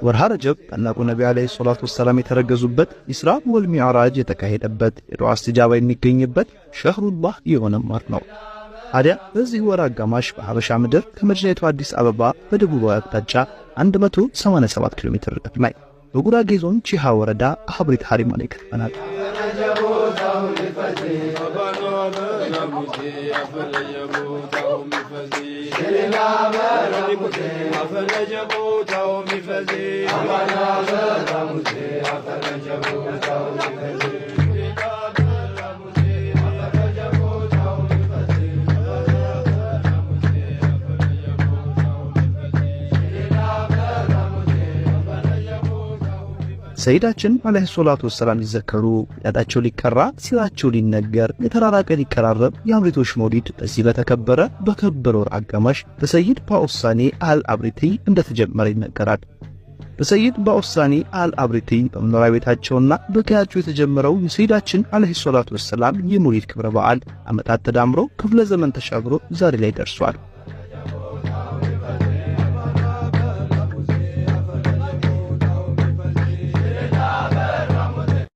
ወርሃ ረጀብ ታላቁ ነብዩ አለይሂ ሰላቱ ወሰላም የተረገዙበት ኢስራ ወል ሚዕራጅ የተካሄደበት የዱዓ እስትጃባ የሚገኝበት ሸህሩላህ የሆነ ወር ነው። ታዲያ በዚህ ወር አጋማሽ በሐበሻ ምድር ከመዲናይቱ አዲስ አበባ በደቡባዊ አቅጣጫ 187 ኪሎ ሜትር ርቀት ላይ በጉራጌ ዞን ቺሃ ወረዳ አህብሪት ሐሪማ ላይ ከተፈናል። ሰይዳችን አለይሂ ሰላቱ ወሰላም ሊዘከሩ ያዳቸው ሊከራ ሲራቸው ሊነገር የተራራቀ ሊቀራረብ የአብሪቶች መውሊድ በዚህ በተከበረ በከበረ ወር አጋማሽ በሰይድ ባኡሳኒ አልአብሪቲ እንደተጀመረ ይነገራል። በሰይድ ባኡሳኒ አልአብሪቲ በመኖሪያ ቤታቸውና በቀያቸው የተጀመረው የሰይዳችን አለይሂ ሰላቱ ወሰላም የመውሊድ ክብረ በዓል ዓመታት ተዳምሮ ክፍለ ዘመን ተሻግሮ ዛሬ ላይ ደርሷል።